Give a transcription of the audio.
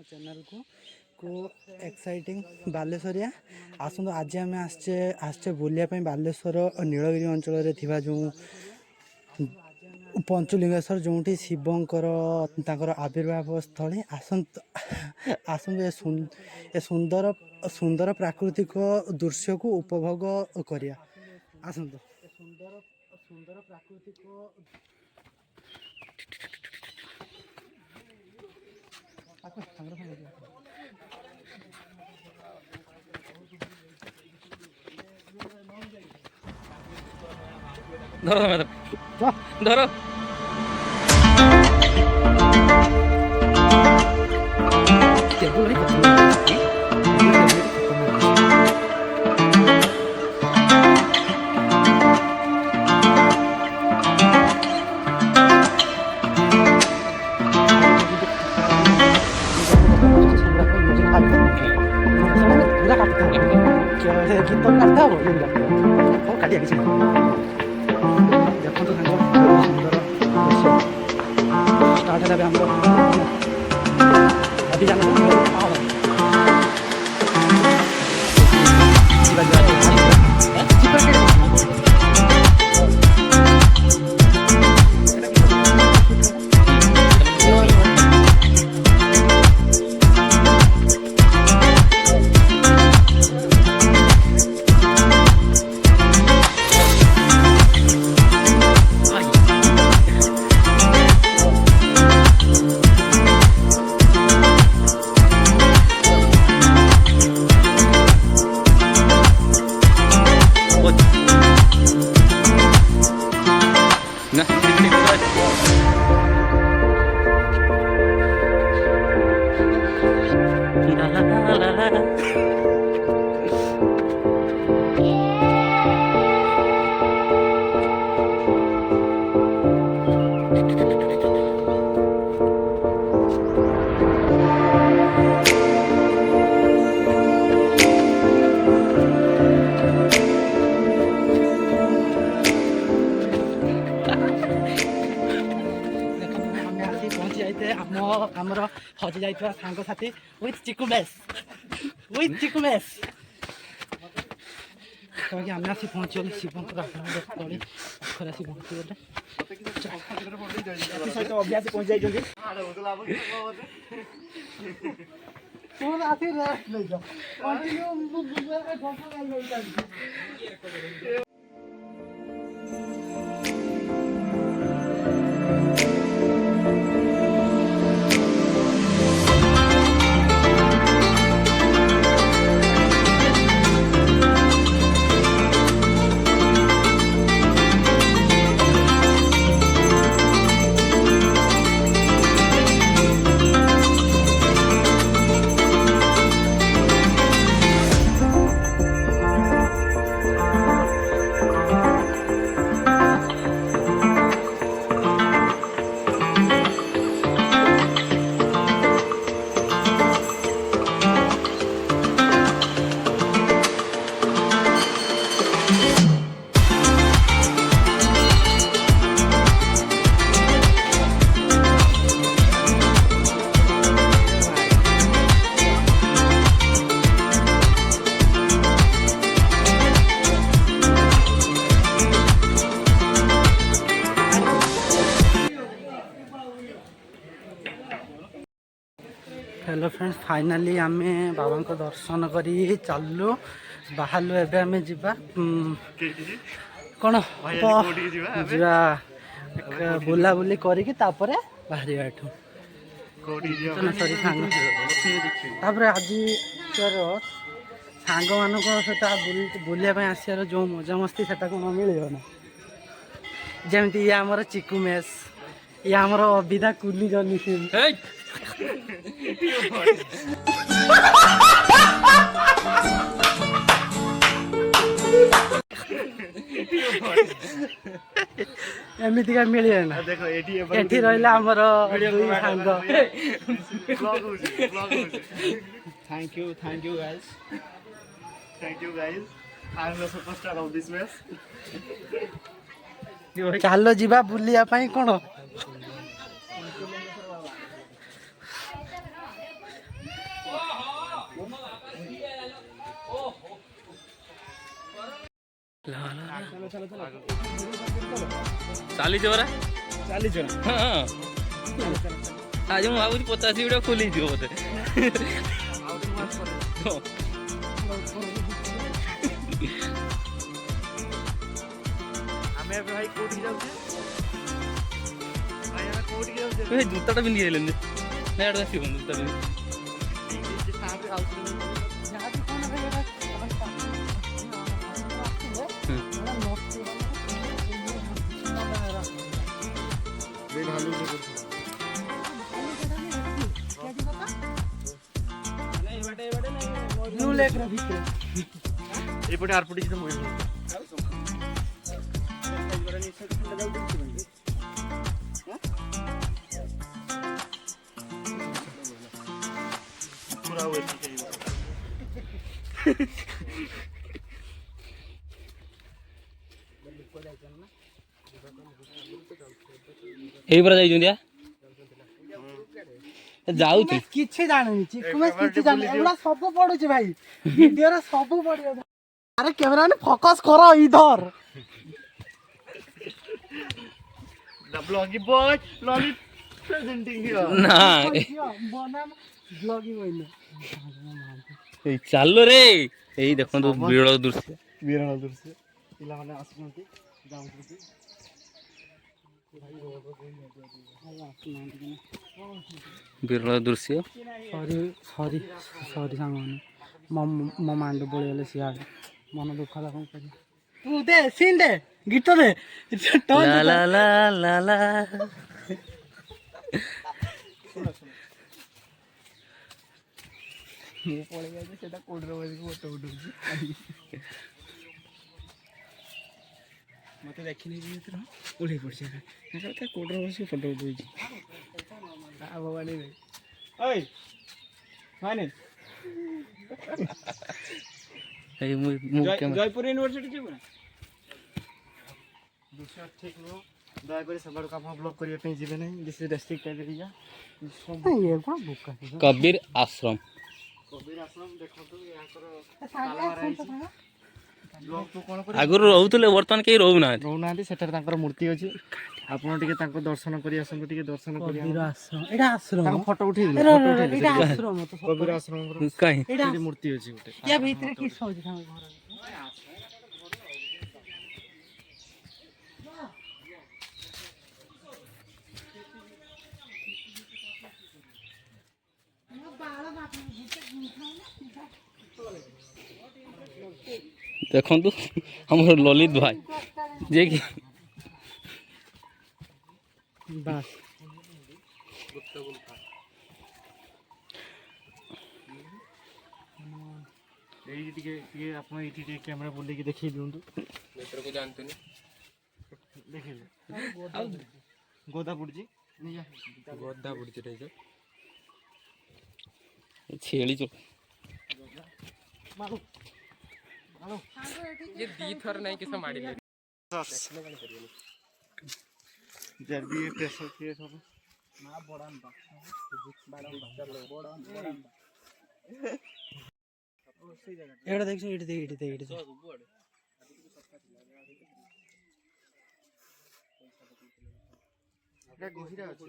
Channel को exciting बालेश्वरिया आसतु आज आम आसचे बुलायापी बालेश्वर नीलगिरी अंचल जो पंचलिंगेश्वर जो शिवंकर आविर्भाव स्थली आसतु ए सुंदर सुंदर प्राकृतिक दृश्य को उपभोग करिया आसतु सुंदर सुंदर प्राकृतिक धरो मैडम धरो गीत काटता हम काटिया किसी देखो सुंदर स्टार्ट है अभी जाना आमर हजि जाइए सांग साथी विथ चिकु मेस कहीं आम आसी पहुँची गली शिवंकर स्थली पाखर आसी पहुँची गले हेलो फ्रेंड्स फाइनाली आम बाबा को दर्शन करी चलू बाहर एवं आम जा कौन जा बुलाबुली करके बाहर एठू सॉरी सांग आज सांग मान सहित बुलाया आसार जो मजा मस्ती से कौन मिल ना जमी ये आमर चिकु मेस ये आमर अविदा कुली जर्नी सिम एमती का मिले ना एठी रहिला हमर दुई सांग thank you guys I am the superstar of this match चलो जीवा बुलिया पाई कोन ଚାଲିଛି ପରା ଚାଲିଛ ନା? ହଁ ଆଜି ମୁଁ ଭାବୁଛି 50 ଭିଡ଼ିଓ ଖୋଲିଯିବ ବୋଧେ ହଁ। ଆମେ ଏବେ ଭାଇ କୋଉଠିକି ଯାଉଛେ? ଭାଇ ଆମେ କୋଉଠିକି ଯାଉଛେ? ଏ ଜୁତାଟା ପିନ୍ଧି ଯାଇଲେନି ନା ଏଇଟା ଆସିବ ଜୁତା ପିନ୍ଧି ସାଙ୍ଗରେ ଆଉଥିଲେ ଯାହାବି କଣ ଭାଇ ଏଇଟା ଭାଲୁ ବ୍ଲୁ ଲେକ୍ ର ଭିତରେ ଏଇପଟେ ଆରପଟେ କିଛି ମହିଳା ପୁରା ଏଇ ପରା ଯାଇଛନ୍ତି ଯାଉଛି କିଛି ଜାଣୁନି ଚିକୁମେଶ କିଛି ଜାଣୁନି ଏଗୁଡା ସବୁ ପଡୁଛି ଭାଇ ଭିଡିଓରେ ସବୁ ପଡିବ ଆରେ କ୍ୟାମେରାମ୍ୟାନ ଫୋକସ କର either The vloggy boy, Lolit presenting here. ନା ବନାମ ବ୍ଲଗିଂ ହୋଇନି ଏଇ ଚାଲୁ ରେ ଏଇ ଦେଖନ୍ତୁ ବିରଳ ଦୃଶ୍ୟ ବିରଳ ଦୃଶ୍ୟ ପିଲାମାନେ ଆସୁଛନ୍ତି ଯାଉଛନ୍ତି ବିରଳ ଦୃଶ୍ୟ ସରି ସରି ସରି ସାଙ୍ଗମାନେ ମୋ ମାଣ୍ଡୁ ପଳେଇଗଲେ ସିଆଡ଼େ ମନ ଦୁଃଖ ହେଲା କଣ କରିବା ତୁ ଦେ ସିନ୍ ଦେ ଗୀତ ଦେ ଲା ଲା ଲା ଲା ଲା ମୁଁ ପଳେଇ ଯାଉଛି ସେଟା କୋଉଠି ବସିକି ଫଟୋ ଉଠଉଛି ମତେ ଦେଖିନି ଭିତରେ ଓହ୍ଲେଇ ପଡିଛି ତା କୋଉଠି ବସିକି ଫଟୋ ଉଠଉଛି ଭଗବାନ ଏଇ ମୁଁ ଜୟପୁର ୟୁନିଭର୍ସିଟି ଯିବୁ ନା ଦୃଶ୍ୟ ଠିକ ନୁହଁ ଦୟାକରି ସେବାଡ଼କୁ ଆପଣ ବ୍ଲକ୍ କରିବା ପାଇଁ ଯିବେ ନାହିଁ this is restrict area Kabir Ashram Kabir Ashram ଦେଖନ୍ତୁ ୟାଙ୍କର ତାଲାମାରା ହେଇଛି ବ୍ଲକ୍କୁ କ'ଣ କରିବେ ଆଗରୁ ରହୁଥିଲେ ବର୍ତ୍ତମାନ କେହି ରହୁନାହାନ୍ତି ରହୁନାହାନ୍ତି ସେଠାରେ ତାଙ୍କର ମୂର୍ତ୍ତି ଅଛି ଆପଣ ଟିକେ ତାଙ୍କୁ ଦର୍ଶନ କରି ଆସନ୍ତୁ ଟିକେ ଦର୍ଶନ କରି କବିର ଆଶ୍ରମ ଏଇଟା ଆଶ୍ରମ ତାଙ୍କ ଫଟୋ ଉଠେଇଲେ ଏଇଟା ଆଶ୍ରମ ତ କବିର ଆଶ୍ରମଙ୍କର କାହିଁ ସେଠି ମୂର୍ତ୍ତି ଅଛି ଗୋଟେ ୟା ଭିତରେ କିସ ହଉଛି ତାଙ୍କ ଘର ଦେଖନ୍ତୁ ଆମର ଲଲିତ ଭାଇ ଯିଏକି ବାସ୍ ଏଇଠି ଟିକେ ଆପଣ ଏଇଠି ଟିକେ କ୍ୟାମେରା ବୁଲେଇକି ଦେଖେଇ ଦିଅନ୍ତୁ ଭିତରକୁ ଯାଆନ୍ତୁନି ଦେଖେଇଲେ ଆଉ ଗୋଦା ପଡୁଛି ଗଦା ପଡୁଛି ଛେଳି ଚୋ ये दी थर नहीं किसे मारी ले जल्दी ये प्रेशर क्रिएट हो ना ଏଇଟା ଦେଖିଛୁ ଏଇଠି ଗହିରା ଅଛି